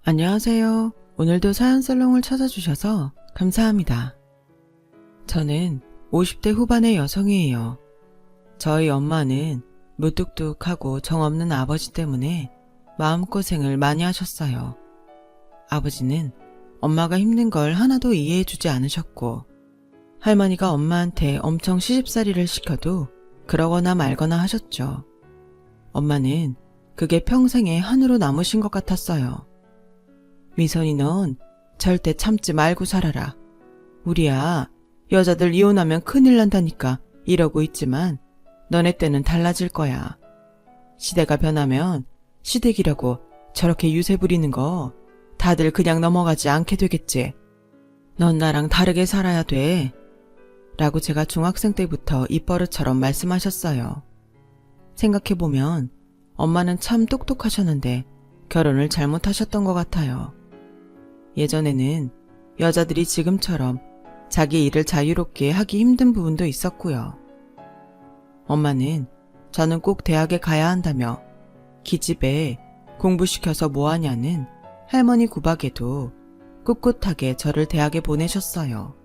안녕하세요. 오늘도 사연살롱을 찾아주셔서 감사합니다. 저는 50대 후반의 여성이에요. 저희 엄마는 무뚝뚝하고 정없는 아버지 때문에 마음고생을 많이 하셨어요. 아버지는 엄마가 힘든 걸 하나도 이해해주지 않으셨고, 할머니가 엄마한테 엄청 시집살이를 시켜도 그러거나 말거나 하셨죠. 엄마는 그게 평생의 한으로 남으신 것 같았어요. 미선이, 넌 절대 참지 말고 살아라. 우리야, 여자들 이혼하면 큰일 난다니까 이러고 있지만 너네 때는 달라질 거야. 시대가 변하면 시댁이라고 저렇게 유세 부리는 거 다들 그냥 넘어가지 않게 되겠지. 넌 나랑 다르게 살아야 돼. 라고 제가 중학생 때부터 입버릇처럼 말씀하셨어요. 생각해보면 엄마는 참 똑똑하셨는데 결혼을 잘못하셨던 것 같아요. 예전에는 여자들이 지금처럼 자기 일을 자유롭게 하기 힘든 부분도 있었고요. 엄마는 저는 꼭 대학에 가야 한다며 기집애 공부시켜서 뭐하냐는 할머니 구박에도 꿋꿋하게 저를 대학에 보내셨어요.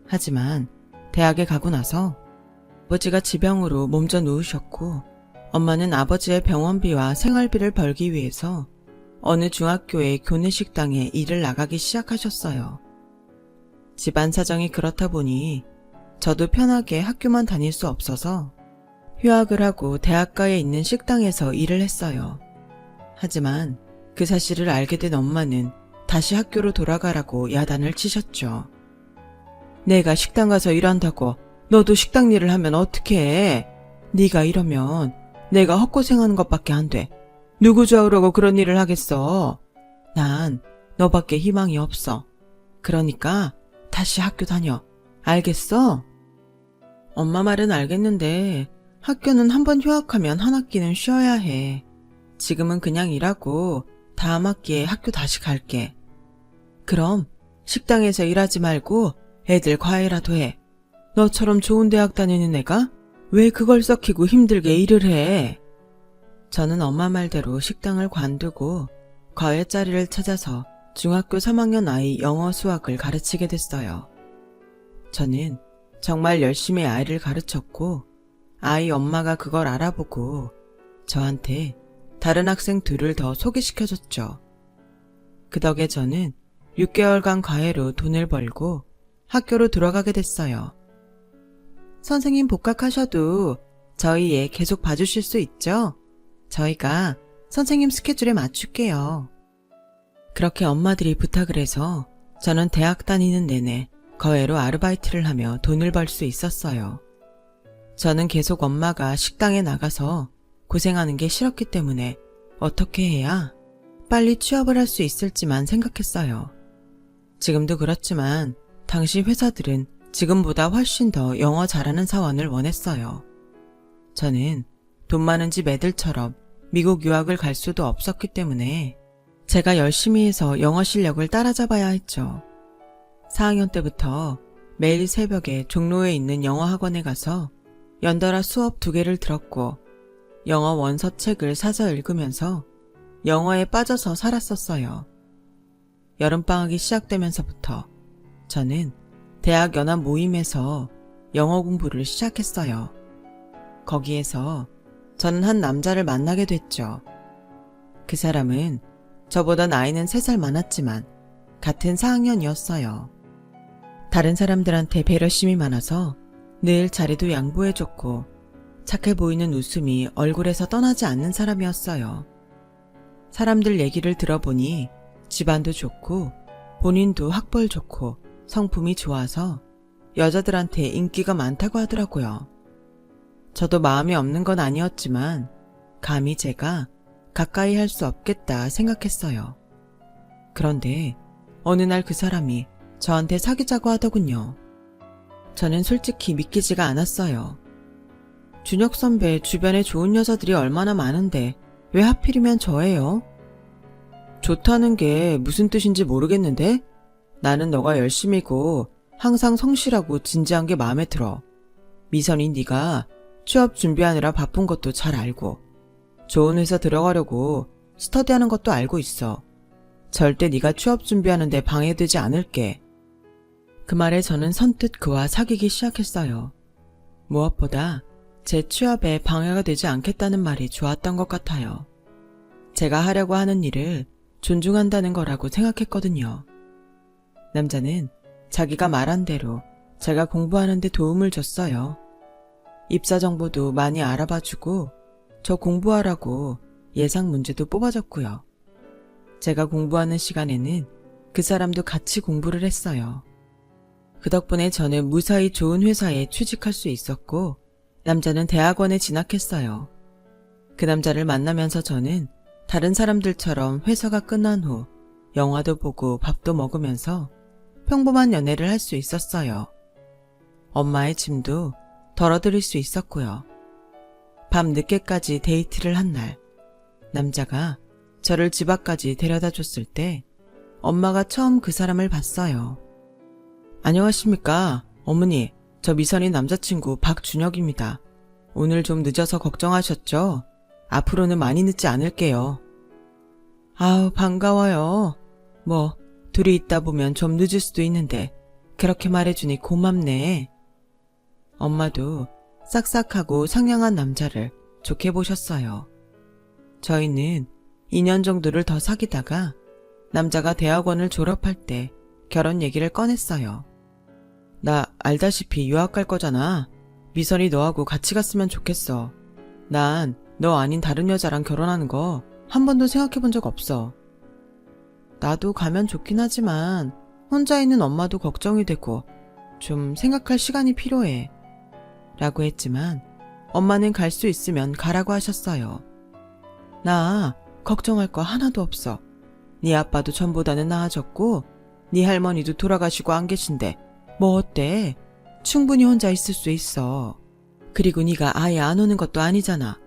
하지만 대학에 가고 나서 아버지가 지병으로 몸져 누우셨고, 엄마는 아버지의 병원비와 생활비를 벌기 위해서 어느 중학교의 교내식당에 일을 나가기 시작하셨어요. 집안 사정이 그렇다 보니 저도 편하게 학교만 다닐 수 없어서 휴학을 하고 대학가에 있는 식당에서 일을 했어요. 하지만 그 사실을 알게 된 엄마는 다시 학교로 돌아가라고 야단을 치셨죠. 내가 식당 가서 일한다고 너도 식당 일을 하면 어떡해? 네가 이러면 내가 헛고생하는 것밖에 안 돼. 누구 좋아하려고 그런 일을 하겠어? 난 너밖에 희망이 없어. 그러니까 다시 학교 다녀. 알겠어? 엄마 말은 알겠는데 학교는 한번 휴학하면 한 학기는 쉬어야 해. 지금은 그냥 일하고 다음 학기에 학교 다시 갈게. 그럼 식당에서 일하지 말고 애들 과외라도 해. 너처럼 좋은 대학 다니는 애가 왜 그걸 썩히고 힘들게 일을 해? 저는 엄마 말대로 식당을 관두고 과외 자리를 찾아서 중학교 3학년 아이 영어 수학을 가르치게 됐어요. 저는 정말 열심히 아이를 가르쳤고, 아이 엄마가 그걸 알아보고 저한테 다른 학생 둘을 더 소개시켜줬죠. 그 덕에 저는 6개월간 과외로 돈을 벌고 학교로 들어가게 됐어요. 선생님 복학하셔도 저희 애 계속 봐주실 수 있죠? 저희가 선생님 스케줄에 맞출게요. 그렇게 엄마들이 부탁을 해서 저는 대학 다니는 내내 과외로 아르바이트를 하며 돈을 벌 수 있었어요. 저는 계속 엄마가 식당에 나가서 고생하는 게 싫었기 때문에 어떻게 해야 빨리 취업을 할 수 있을지만 생각했어요. 지금도 그렇지만 당시 회사들은 지금보다 훨씬 더 영어 잘하는 사원을 원했어요. 저는 돈 많은 집 애들처럼 미국 유학을 갈 수도 없었기 때문에 제가 열심히 해서 영어 실력을 따라잡아야 했죠. 4학년 때부터 매일 새벽에 종로에 있는 영어 학원에 가서 연달아 수업 2개를 들었고, 영어 원서 책을 사서 읽으면서 영어에 빠져서 살았었어요. 여름방학이 시작되면서부터 저는 대학 연합 모임에서 영어 공부를 시작했어요. 거기에서 저는 한 남자를 만나게 됐죠. 그 사람은 저보다 나이는 3살 많았지만 같은 4학년이었어요. 다른 사람들한테 배려심이 많아서 늘 자리도 양보해줬고 착해 보이는 웃음이 얼굴에서 떠나지 않는 사람이었어요. 사람들 얘기를 들어보니 집안도 좋고 본인도 학벌 좋고 성품이 좋아서 여자들한테 인기가 많다고 하더라고요. 저도 마음이 없는 건 아니었지만 감히 제가 가까이 할 수 없겠다 생각했어요. 그런데 어느 날 그 사람이 저한테 사귀자고 하더군요. 저는 솔직히 믿기지가 않았어요. 준혁 선배 주변에 좋은 여자들이 얼마나 많은데 왜 하필이면 저예요? 좋다는 게 무슨 뜻인지 모르겠는데? 나는 너가 열심히고 항상 성실하고 진지한 게 마음에 들어. 미선이 네가 취업 준비하느라 바쁜 것도 잘 알고 좋은 회사 들어가려고 스터디하는 것도 알고 있어. 절대 네가 취업 준비하는데 방해되지 않을게. 그 말에 저는 선뜻 그와 사귀기 시작했어요. 무엇보다 제 취업에 방해가 되지 않겠다는 말이 좋았던 것 같아요. 제가 하려고 하는 일을 존중한다는 거라고 생각했거든요. 남자는 자기가 말한 대로 제가 공부하는 데 도움을 줬어요. 입사 정보도 많이 알아봐주고 저 공부하라고 예상 문제도 뽑아줬고요. 제가 공부하는 시간에는 그 사람도 같이 공부를 했어요. 그 덕분에 저는 무사히 좋은 회사에 취직할 수 있었고 남자는 대학원에 진학했어요. 그 남자를 만나면서 저는 다른 사람들처럼 회사가 끝난 후 영화도 보고 밥도 먹으면서 평범한 연애를 할 수 있었어요. 엄마의 짐도 덜어드릴 수 있었고요. 밤 늦게까지 데이트를 한 날, 남자가 저를 집 앞까지 데려다 줬을 때 엄마가 처음 그 사람을 봤어요. 안녕하십니까. 어머니, 저 미선이 남자친구 박준혁입니다. 오늘 좀 늦어서 걱정하셨죠? 앞으로는 많이 늦지 않을게요. 아우, 반가워요. 뭐 둘이 있다 보면 좀 늦을 수도 있는데 그렇게 말해주니 고맙네. 엄마도 싹싹하고 상냥한 남자를 좋게 보셨어요. 저희는 2년 정도를 더 사귀다가 남자가 대학원을 졸업할 때 결혼 얘기를 꺼냈어요. 나 알다시피 유학 갈 거잖아. 미선이 너하고 같이 갔으면 좋겠어. 난 너 아닌 다른 여자랑 결혼하는 거 한 번도 생각해 본 적 없어. 나도 가면 좋긴 하지만 혼자 있는 엄마도 걱정이 되고 좀 생각할 시간이 필요해. 라고 했지만 엄마는 갈 수 있으면 가라고 하셨어요. 나 걱정할 거 하나도 없어. 네 아빠도 전보다는 나아졌고 네 할머니도 돌아가시고 안 계신데 뭐 어때? 충분히 혼자 있을 수 있어. 그리고 네가 아예 안 오는 것도 아니잖아.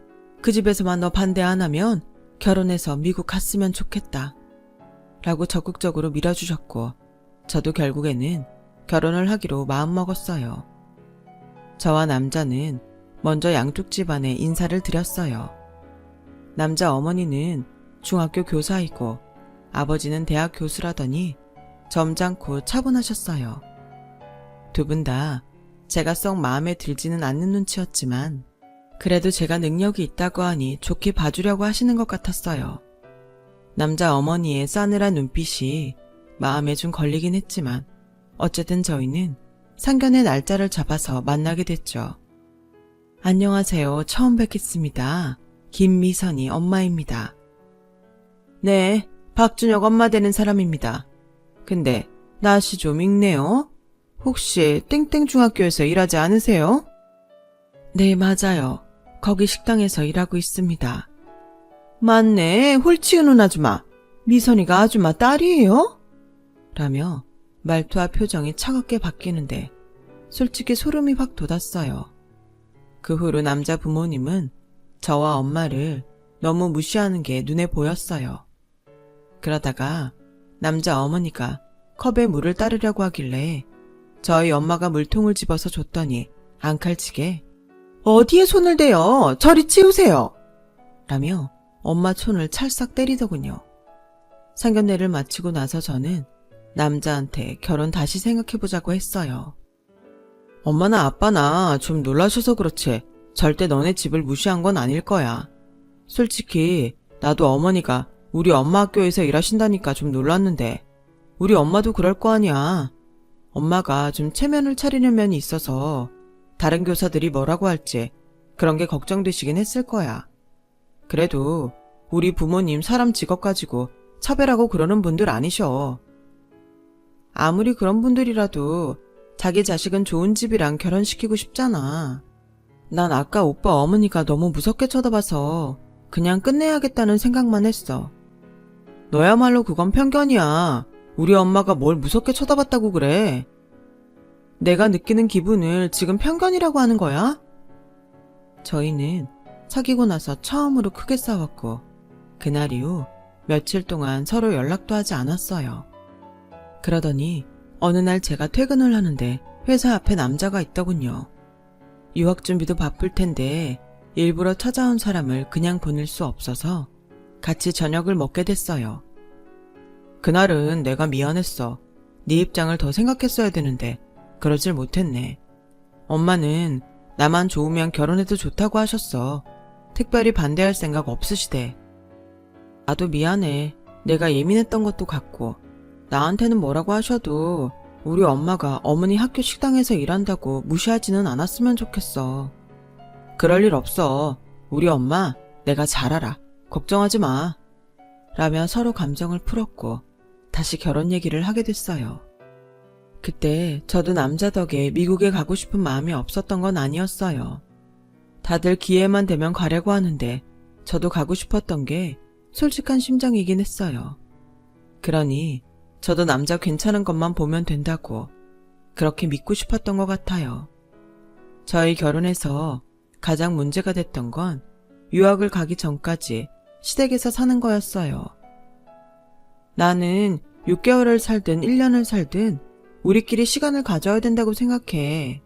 그 집에서만 너 반대 안 하면 결혼해서 미국 갔으면 좋겠다. 라고 적극적으로 밀어주셨고 저도 결국에는 결혼을 하기로 마음먹었어요. 저와 남자는 먼저 양쪽 집안에 인사를 드렸어요. 남자 어머니는 중학교 교사이고 아버지는 대학 교수라더니 점잖고 차분하셨어요. 두 분 다 제가 썩 마음에 들지는 않는 눈치였지만 그래도 제가 능력이 있다고 하니 좋게 봐주려고 하시는 것 같았어요. 남자 어머니의 싸늘한 눈빛이 마음에 좀 걸리긴 했지만 어쨌든 저희는 상견례 날짜를 잡아서 만나게 됐죠. 안녕하세요. 처음 뵙겠습니다. 김미선이 엄마입니다. 네, 박준혁 엄마 되는 사람입니다. 근데 낯이 좀 익네요. 혹시 땡땡중학교에서 일하지 않으세요? 네, 맞아요. 거기 식당에서 일하고 있습니다. 맞네, 홀치우는 아줌마. 미선이가 아줌마 딸이에요? 라며 말투와 표정이 차갑게 바뀌는데 솔직히 소름이 확 돋았어요. 그 후로 남자 부모님은 저와 엄마를 너무 무시하는 게 눈에 보였어요. 그러다가 남자 어머니가 컵에 물을 따르려고 하길래 저희 엄마가 물통을 집어서 줬더니 앙칼지게 어디에 손을 대요? 저리 치우세요! 라며 엄마 손을 찰싹 때리더군요. 상견례를 마치고 나서 저는 남자한테 결혼 다시 생각해보자고 했어요. 엄마나 아빠나 좀 놀라셔서 그렇지 절대 너네 집을 무시한 건 아닐 거야. 솔직히 나도 어머니가 우리 엄마 학교에서 일하신다니까 좀 놀랐는데 우리 엄마도 그럴 거 아니야. 엄마가 좀 체면을 차리는 면이 있어서 다른 교사들이 뭐라고 할지 그런 게 걱정되시긴 했을 거야. 그래도 우리 부모님 사람 직업 가지고 차별하고 그러는 분들 아니셔. 아무리 그런 분들이라도 자기 자식은 좋은 집이랑 결혼시키고 싶잖아. 난 아까 오빠 어머니가 너무 무섭게 쳐다봐서 그냥 끝내야겠다는 생각만 했어. 너야말로 그건 편견이야. 우리 엄마가 뭘 무섭게 쳐다봤다고 그래. 내가 느끼는 기분을 지금 편견이라고 하는 거야? 저희는 사귀고 나서 처음으로 크게 싸웠고 그날 이후 며칠 동안 서로 연락도 하지 않았어요. 그러더니 어느 날 제가 퇴근을 하는데 회사 앞에 남자가 있더군요. 유학 준비도 바쁠 텐데 일부러 찾아온 사람을 그냥 보낼 수 없어서 같이 저녁을 먹게 됐어요. 그날은 내가 미안했어. 네 입장을 더 생각했어야 되는데 그러질 못했네. 엄마는 나만 좋으면 결혼해도 좋다고 하셨어. 특별히 반대할 생각 없으시대. 나도 미안해. 내가 예민했던 것도 같고 나한테는 뭐라고 하셔도 우리 엄마가 어머니 학교 식당에서 일한다고 무시하지는 않았으면 좋겠어. 그럴 일 없어. 우리 엄마 내가 잘 알아. 걱정하지 마. 라며 서로 감정을 풀었고 다시 결혼 얘기를 하게 됐어요. 그때 저도 남자 덕에 미국에 가고 싶은 마음이 없었던 건 아니었어요. 다들 기회만 되면 가려고 하는데 저도 가고 싶었던 게 솔직한 심정이긴 했어요. 그러니 저도 남자 괜찮은 것만 보면 된다고 그렇게 믿고 싶었던 것 같아요. 저희 결혼에서 가장 문제가 됐던 건 유학을 가기 전까지 시댁에서 사는 거였어요. 나는 6개월을 살든 1년을 살든 우리끼리 시간을 가져야 된다고 생각해.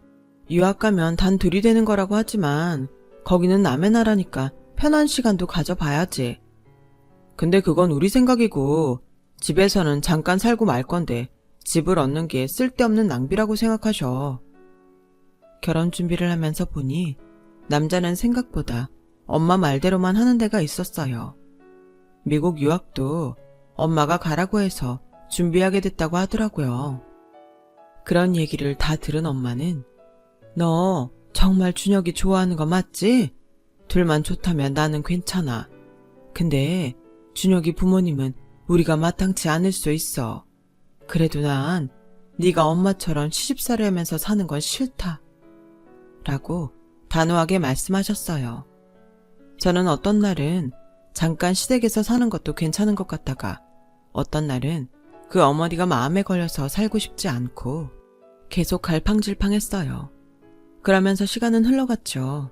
유학 가면 단 둘이 되는 거라고 하지만 거기는 남의 나라니까 편한 시간도 가져봐야지. 근데 그건 우리 생각이고 집에서는 잠깐 살고 말 건데 집을 얻는 게 쓸데없는 낭비라고 생각하셔. 결혼 준비를 하면서 보니 남자는 생각보다 엄마 말대로만 하는 데가 있었어요. 미국 유학도 엄마가 가라고 해서 준비하게 됐다고 하더라고요. 그런 얘기를 다 들은 엄마는 너 정말 준혁이 좋아하는 거 맞지? 둘만 좋다면 나는 괜찮아. 근데 준혁이 부모님은 우리가 마땅치 않을 수 있어. 그래도 난 네가 엄마처럼 시집살이 하면서 사는 건 싫다. 라고 단호하게 말씀하셨어요. 저는 어떤 날은 잠깐 시댁에서 사는 것도 괜찮은 것 같다가 어떤 날은 그 어머니가 마음에 걸려서 살고 싶지 않고 계속 갈팡질팡했어요. 그러면서 시간은 흘러갔죠.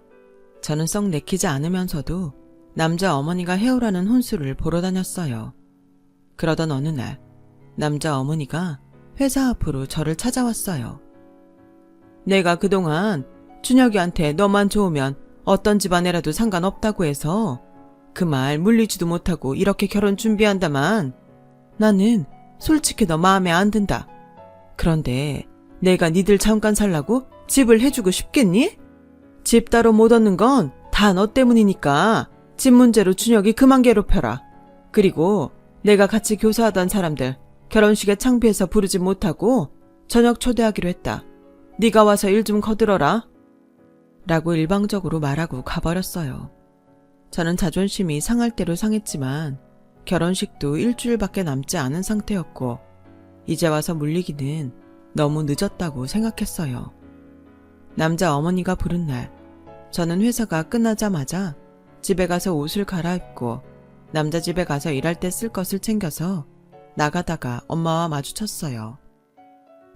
저는 썩 내키지 않으면서도 남자 어머니가 해오라는 혼수를 보러 다녔어요. 그러던 어느 날 남자 어머니가 회사 앞으로 저를 찾아왔어요. 내가 그동안 준혁이한테 너만 좋으면 어떤 집안에라도 상관없다고 해서 그 말 물리지도 못하고 이렇게 결혼 준비한다만 나는 솔직히 너 마음에 안 든다. 그런데 내가 니들 잠깐 살라고 집을 해주고 싶겠니? 집 따로 못 얻는 건 다 너 때문이니까 집 문제로 준혁이 그만 괴롭혀라. 그리고 내가 같이 교사하던 사람들 결혼식에 창피해서 부르지 못하고 저녁 초대하기로 했다. 네가 와서 일 좀 거들어라. 라고 일방적으로 말하고 가버렸어요. 저는 자존심이 상할 대로 상했지만 결혼식도 일주일밖에 남지 않은 상태였고 이제 와서 물리기는 너무 늦었다고 생각했어요. 남자 어머니가 부른 날 저는 회사가 끝나자마자 집에 가서 옷을 갈아입고 남자 집에 가서 일할 때 쓸 것을 챙겨서 나가다가 엄마와 마주쳤어요.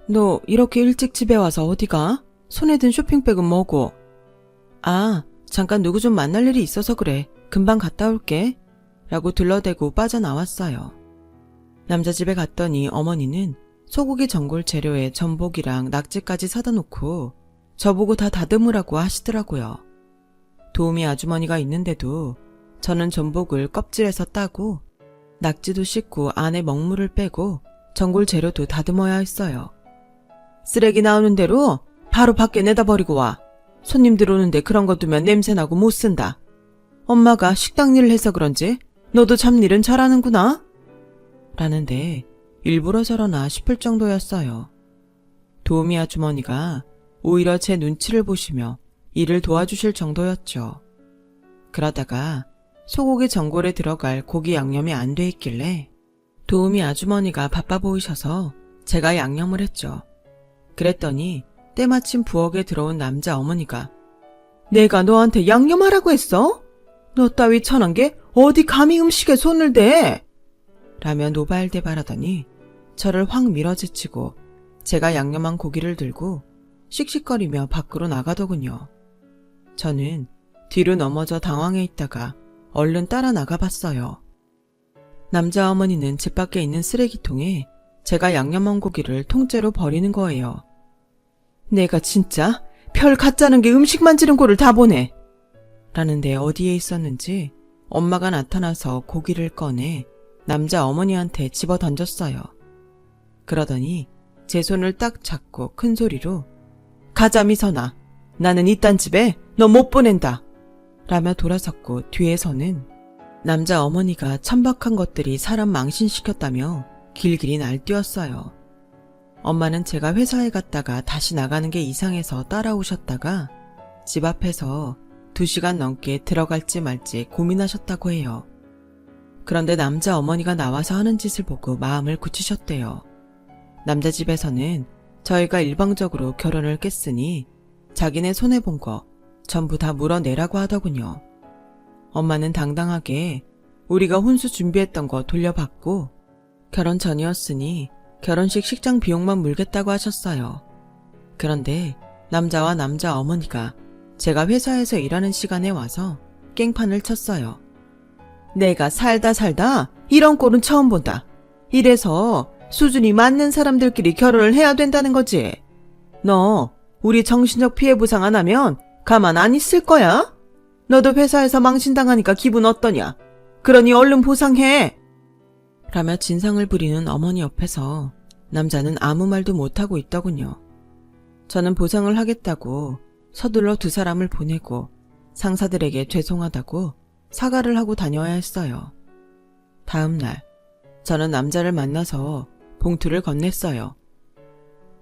너 이렇게 일찍 집에 와서 어디 가? 손에 든 쇼핑백은 뭐고? 아, 잠깐 누구 좀 만날 일이 있어서 그래. 금방 갔다 올게. 라고 둘러대고 빠져나왔어요. 남자 집에 갔더니 어머니는 소고기 전골 재료에 전복이랑 낙지까지 사다 놓고 저보고 다 다듬으라고 하시더라고요. 도우미 아주머니가 있는데도 저는 전복을 껍질에서 따고 낙지도 씻고 안에 먹물을 빼고 전골 재료도 다듬어야 했어요. 쓰레기 나오는 대로 바로 밖에 내다 버리고 와. 손님들 오는데 그런 거 두면 냄새나고 못 쓴다. 엄마가 식당 일을 해서 그런지 너도 잡일은 잘하는구나. 라는데 일부러 저러나 싶을 정도였어요. 도우미 아주머니가 오히려 제 눈치를 보시며 일을 도와주실 정도였죠. 그러다가 소고기 전골에 들어갈 고기 양념이 안 돼 있길래 도우미 아주머니가 바빠 보이셔서 제가 양념을 했죠. 그랬더니 때마침 부엌에 들어온 남자 어머니가 내가 너한테 양념하라고 했어? 너 따위 천한 게 어디 감히 음식에 손을 대? 라며 노발대발하더니 저를 확 밀어제치고 제가 양념한 고기를 들고 씩씩거리며 밖으로 나가더군요. 저는 뒤로 넘어져 당황해 있다가 얼른 따라 나가봤어요. 남자 어머니는 집 밖에 있는 쓰레기통에 제가 양념한 고기를 통째로 버리는 거예요. 내가 진짜 별 가짜는 게 음식 만지는 꼴을 다 보네. 라는데 어디에 있었는지 엄마가 나타나서 고기를 꺼내 남자 어머니한테 집어 던졌어요. 그러더니 제 손을 딱 잡고 큰 소리로 가자 미선아, 나는 이딴 집에 너 못 보낸다 라며 돌아섰고 뒤에서는 남자 어머니가 천박한 것들이 사람 망신시켰다며 길길이 날뛰었어요. 엄마는 제가 회사에 갔다가 다시 나가는 게 이상해서 따라오셨다가 집 앞에서 2시간 넘게 들어갈지 말지 고민하셨다고 해요. 그런데 남자 어머니가 나와서 하는 짓을 보고 마음을 굳히셨대요. 남자 집에서는 저희가 일방적으로 결혼을 깼으니 자기네 손해본 거 전부 다 물어내라고 하더군요. 엄마는 당당하게 우리가 혼수 준비했던 거 돌려받고 결혼 전이었으니 결혼식 식장 비용만 물겠다고 하셨어요. 그런데 남자와 남자 어머니가 제가 회사에서 일하는 시간에 와서 깽판을 쳤어요. 내가 살다 이런 꼴은 처음 본다. 이래서 수준이 맞는 사람들끼리 결혼을 해야 된다는 거지. 너 우리 정신적 피해 보상 안 하면 가만 안 있을 거야? 너도 회사에서 망신당하니까 기분 어떠냐? 그러니 얼른 보상해. 라며 진상을 부리는 어머니 옆에서 남자는 아무 말도 못하고 있더군요. 저는 보상을 하겠다고 서둘러 2사람을 보내고 상사들에게 죄송하다고 사과를 하고 다녀야 했어요. 다음 날 저는 남자를 만나서 봉투를 건넸어요.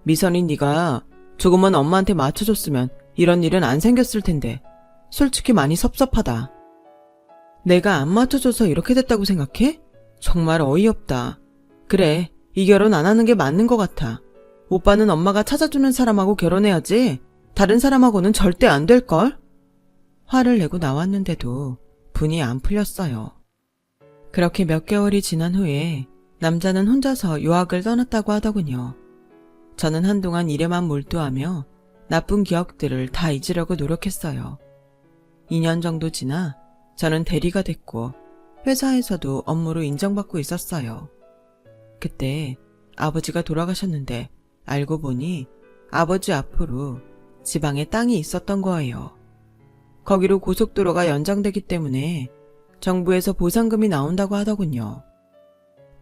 미선이 네가 조금만 엄마한테 맞춰줬으면 이런 일은 안 생겼을 텐데 솔직히 많이 섭섭하다. 내가 안 맞춰줘서 이렇게 됐다고 생각해? 정말 어이없다. 그래, 이 결혼 안 하는 게 맞는 것 같아. 오빠는 엄마가 찾아주는 사람하고 결혼해야지 다른 사람하고는 절대 안 될걸? 화를 내고 나왔는데도 분이 안 풀렸어요. 그렇게 몇 개월이 지난 후에 남자는 혼자서 유학을 떠났다고 하더군요. 저는 한동안 일에만 몰두하며 나쁜 기억들을 다 잊으려고 노력했어요. 2년 정도 지나 저는 대리가 됐고 회사에서도 업무로 인정받고 있었어요. 그때 아버지가 돌아가셨는데 알고 보니 아버지 앞으로 지방에 땅이 있었던 거예요. 거기로 고속도로가 연장되기 때문에 정부에서 보상금이 나온다고 하더군요.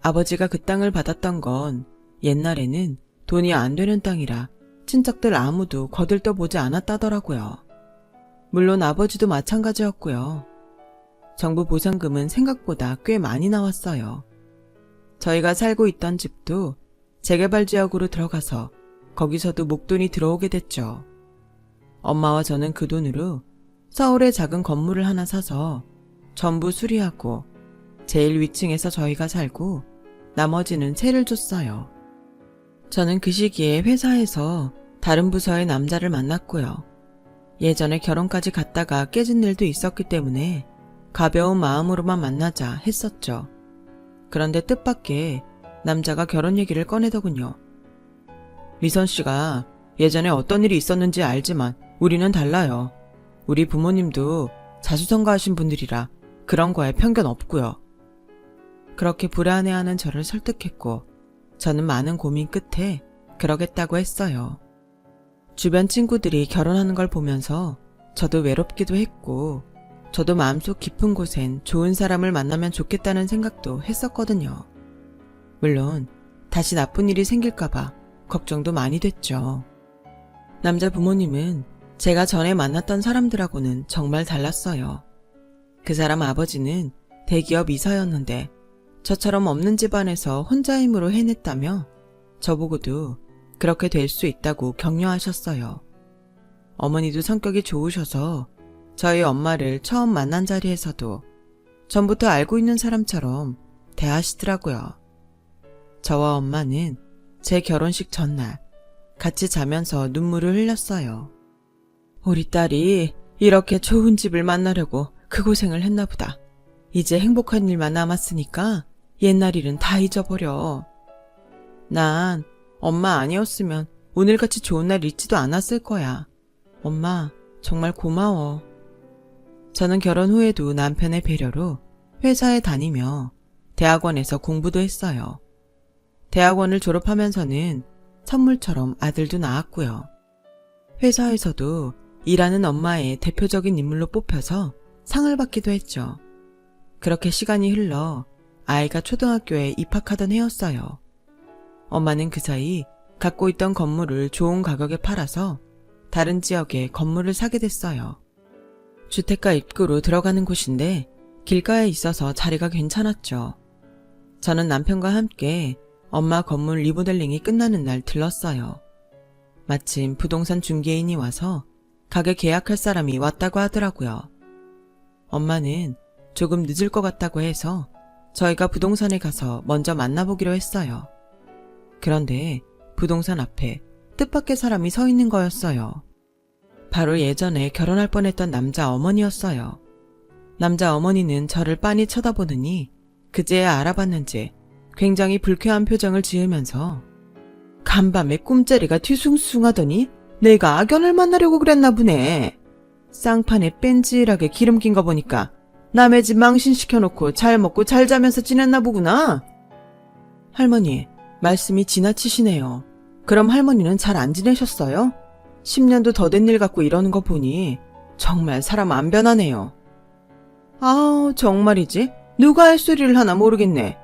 아버지가 그 땅을 받았던 건 옛날에는 돈이 안 되는 땅이라 친척들 아무도 거들떠보지 않았다더라고요. 물론 아버지도 마찬가지였고요. 정부 보상금은 생각보다 꽤 많이 나왔어요. 저희가 살고 있던 집도 재개발 지역으로 들어가서 거기서도 목돈이 들어오게 됐죠. 엄마와 저는 그 돈으로 서울에 작은 건물을 하나 사서 전부 수리하고 제일 위층에서 저희가 살고 나머지는 세를 줬어요. 저는 그 시기에 회사에서 다른 부서의 남자를 만났고요. 예전에 결혼까지 갔다가 깨진 일도 있었기 때문에 가벼운 마음으로만 만나자 했었죠. 그런데 뜻밖의 남자가 결혼 얘기를 꺼내더군요. 미선 씨가 예전에 어떤 일이 있었는지 알지만 우리는 달라요. 우리 부모님도 자수성가하신 분들이라 그런 거에 편견 없고요. 그렇게 불안해하는 저를 설득했고 저는 많은 고민 끝에 그러겠다고 했어요. 주변 친구들이 결혼하는 걸 보면서 저도 외롭기도 했고 저도 마음속 깊은 곳엔 좋은 사람을 만나면 좋겠다는 생각도 했었거든요. 물론 다시 나쁜 일이 생길까봐 걱정도 많이 됐죠. 남자 부모님은 제가 전에 만났던 사람들하고는 정말 달랐어요. 그 사람 아버지는 대기업 이사였는데 저처럼 없는 집안에서 혼자 힘으로 해냈다며 저보고도 그렇게 될 수 있다고 격려하셨어요. 어머니도 성격이 좋으셔서 저희 엄마를 처음 만난 자리에서도 전부터 알고 있는 사람처럼 대하시더라고요. 저와 엄마는 제 결혼식 전날 같이 자면서 눈물을 흘렸어요. 우리 딸이 이렇게 좋은 집을 만나려고 그 고생을 했나 보다. 이제 행복한 일만 남았으니까 옛날 일은 다 잊어버려. 난 엄마 아니었으면 오늘같이 좋은 날 있지도 않았을 거야. 엄마 정말 고마워. 저는 결혼 후에도 남편의 배려로 회사에 다니며 대학원에서 공부도 했어요. 대학원을 졸업하면서는 선물처럼 아들도 낳았고요. 회사에서도 일하는 엄마의 대표적인 인물로 뽑혀서 상을 받기도 했죠. 그렇게 시간이 흘러 아이가 초등학교에 입학하던 해였어요. 엄마는 그 사이 갖고 있던 건물을 좋은 가격에 팔아서 다른 지역에 건물을 사게 됐어요. 주택가 입구로 들어가는 곳인데 길가에 있어서 자리가 괜찮았죠. 저는 남편과 함께 엄마 건물 리모델링이 끝나는 날 들렀어요. 마침 부동산 중개인이 와서 가게 계약할 사람이 왔다고 하더라고요. 엄마는 조금 늦을 것 같다고 해서 저희가 부동산에 가서 먼저 만나보기로 했어요. 그런데 부동산 앞에 뜻밖의 사람이 서 있는 거였어요. 바로 예전에 결혼할 뻔했던 남자 어머니였어요. 남자 어머니는 저를 빤히 쳐다보더니 그제야 알아봤는지 굉장히 불쾌한 표정을 지으면서 간밤에 꿈자리가 뒤숭숭하더니 내가 악연을 만나려고 그랬나 보네. 쌍판에 뺀질하게 기름 낀 거 보니까 남의 집 망신시켜놓고 잘 먹고 잘 자면서 지냈나 보구나. 할머니, 말씀이 지나치시네요. 그럼 할머니는 잘 안 지내셨어요? 10년도 더 된 일 갖고 이러는 거 보니 정말 사람 안 변하네요. 아우, 정말이지. 누가 할 소리를 하나 모르겠네.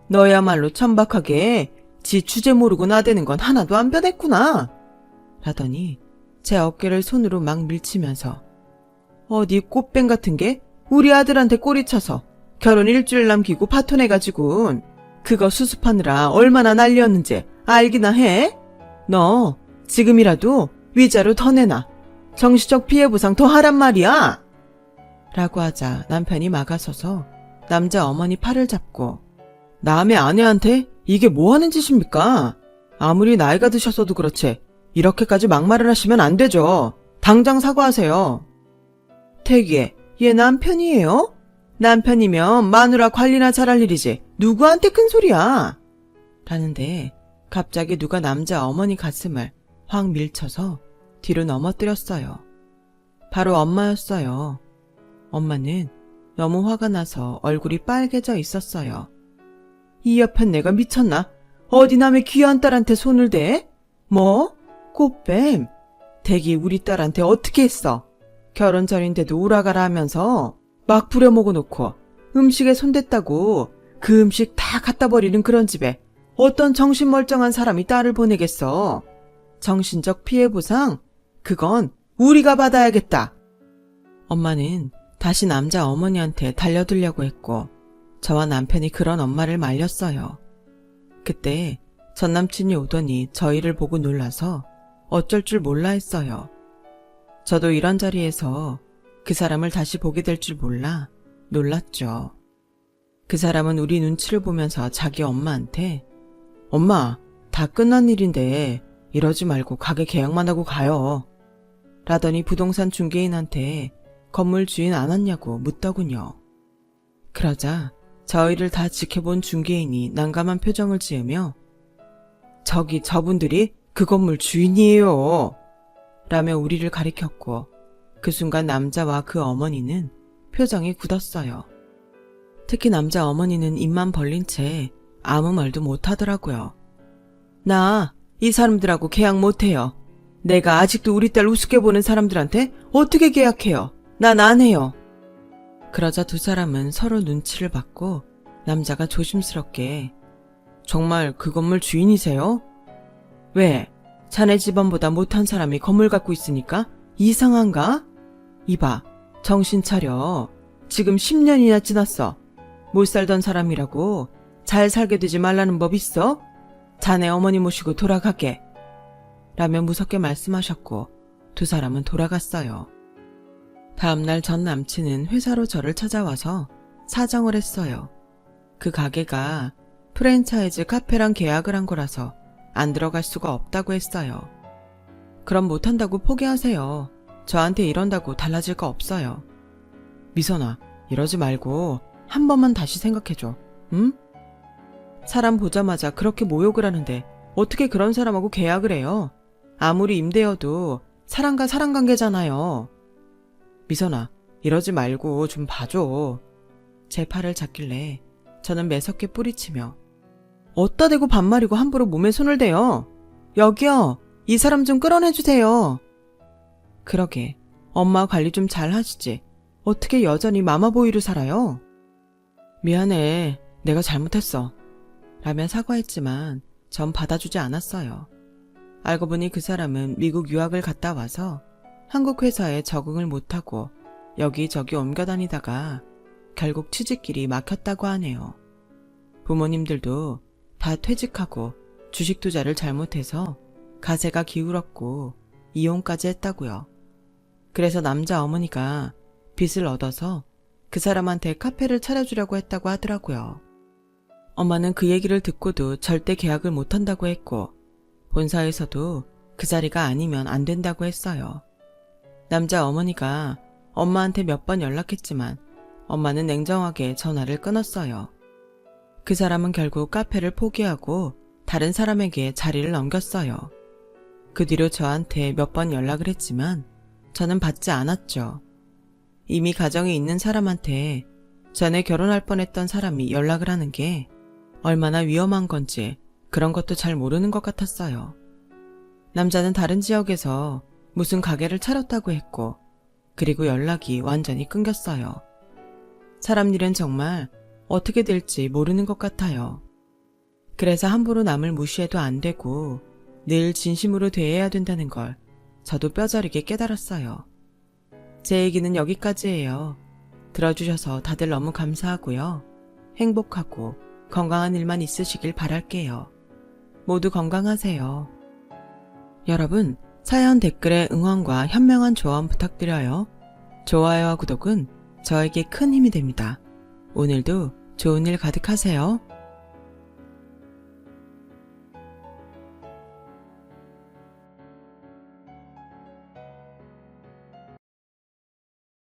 너야말로 천박하게 지 주제 모르고 나대는 건 하나도 안 변했구나. 라더니 제 어깨를 손으로 막 밀치면서 어디 꽃뱀 같은 게 우리 아들한테 꼬리쳐서 결혼 일주일 남기고 파토내가지고 그거 수습하느라 얼마나 난리였는지 알기나 해? 너 지금이라도 위자료 더 내놔. 정신적 피해보상 더 하란 말이야. 라고 하자 남편이 막아서서 남자 어머니 팔을 잡고 남의 아내한테 이게 뭐 하는 짓입니까? 아무리 나이가 드셨어도 그렇지 이렇게까지 막말을 하시면 안 되죠. 당장 사과하세요. 태기에 얘 남편이에요? 남편이면 마누라 관리나 잘할 일이지 누구한테 큰 소리야. 라는데 갑자기 누가 남자 어머니 가슴을 확 밀쳐서 뒤로 넘어뜨렸어요. 바로 엄마였어요. 엄마는 너무 화가 나서 얼굴이 빨개져 있었어요. 이 옆엔 내가 미쳤나? 어디 남의 귀한 딸한테 손을 대? 뭐? 꽃뱀? 댁이 우리 딸한테 어떻게 했어? 결혼 전인데도 오라가라 하면서 막 부려먹어 놓고 음식에 손댔다고 그 음식 다 갖다 버리는 그런 집에 어떤 정신멀쩡한 사람이 딸을 보내겠어? 정신적 피해 보상? 그건 우리가 받아야겠다. 엄마는 다시 남자 어머니한테 달려들려고 했고 저와 남편이 그런 엄마를 말렸어요. 그때 전 남친이 오더니 저희를 보고 놀라서 어쩔 줄 몰라 했어요. 저도 이런 자리에서 그 사람을 다시 보게 될 줄 몰라 놀랐죠. 그 사람은 우리 눈치를 보면서 자기 엄마한테 엄마, 다 끝난 일인데 이러지 말고 가게 계약만 하고 가요. 라더니 부동산 중개인한테 건물 주인 안 왔냐고 묻더군요. 그러자 저희를 다 지켜본 중개인이 난감한 표정을 지으며 저기 저분들이 그 건물 주인이에요. 라며 우리를 가리켰고 그 순간 남자와 그 어머니는 표정이 굳었어요. 특히 남자 어머니는 입만 벌린 채 아무 말도 못하더라고요. 나 이 사람들하고 계약 못해요. 내가 아직도 우리 딸 우습게 보는 사람들한테 어떻게 계약해요? 난 안 해요. 그러자 두 사람은 서로 눈치를 받고 남자가 조심스럽게 정말 그 건물 주인이세요? 왜? 자네 집안보다 못한 사람이 건물 갖고 있으니까 이상한가? 이봐, 정신 차려. 지금 10년이나 지났어. 못 살던 사람이라고 잘 살게 되지 말라는 법 있어? 자네 어머니 모시고 돌아가게. 라며 무섭게 말씀하셨고 두 사람은 돌아갔어요. 다음날 전 남친은 회사로 저를 찾아와서 사정을 했어요. 그 가게가 프랜차이즈 카페랑 계약을 한 거라서 안 들어갈 수가 없다고 했어요. 그럼 못한다고 포기하세요. 저한테 이런다고 달라질 거 없어요. 미선아, 이러지 말고 한 번만 다시 생각해줘. 응? 사람 보자마자 그렇게 모욕을 하는데 어떻게 그런 사람하고 계약을 해요? 아무리 임대여도 사람과 사람 관계잖아요. 미선아, 이러지 말고 좀 봐줘. 제 팔을 잡길래 저는 매섭게 뿌리치며 어따 대고 반말이고 함부로 몸에 손을 대요. 여기요, 이 사람 좀 끌어내주세요. 그러게, 엄마 관리 좀 잘 하시지. 어떻게 여전히 마마보이로 살아요? 미안해. 내가 잘못했어. 라며 사과했지만 전 받아주지 않았어요. 알고 보니 그 사람은 미국 유학을 갔다 와서 한국 회사에 적응을 못하고 여기저기 옮겨 다니다가 결국 취직길이 막혔다고 하네요. 부모님들도 다 퇴직하고 주식 투자를 잘못해서 가세가 기울었고 이혼까지 했다고요. 그래서 남자 어머니가 빚을 얻어서 그 사람한테 카페를 차려주려고 했다고 하더라고요. 엄마는 그 얘기를 듣고도 절대 계약을 못한다고 했고 본사에서도 그 자리가 아니면 안 된다고 했어요. 남자 어머니가 엄마한테 몇 번 연락했지만 엄마는 냉정하게 전화를 끊었어요. 그 사람은 결국 카페를 포기하고 다른 사람에게 자리를 넘겼어요. 그 뒤로 저한테 몇 번 연락을 했지만 저는 받지 않았죠. 이미 가정에 있는 사람한테 전에 결혼할 뻔했던 사람이 연락을 하는 게 얼마나 위험한 건지 그런 것도 잘 모르는 것 같았어요. 남자는 다른 지역에서 무슨 가게를 차렸다고 했고 그리고 연락이 완전히 끊겼어요. 사람 일은 정말 어떻게 될지 모르는 것 같아요. 그래서 함부로 남을 무시해도 안 되고 늘 진심으로 대해야 된다는 걸 저도 뼈저리게 깨달았어요. 제 얘기는 여기까지예요. 들어주셔서 다들 너무 감사하고요. 행복하고 건강한 일만 있으시길 바랄게요. 모두 건강하세요. 여러분, 사연 댓글에 응원과 현명한 조언 부탁드려요. 좋아요와 구독은 저에게 큰 힘이 됩니다. 오늘도 좋은 일 가득하세요.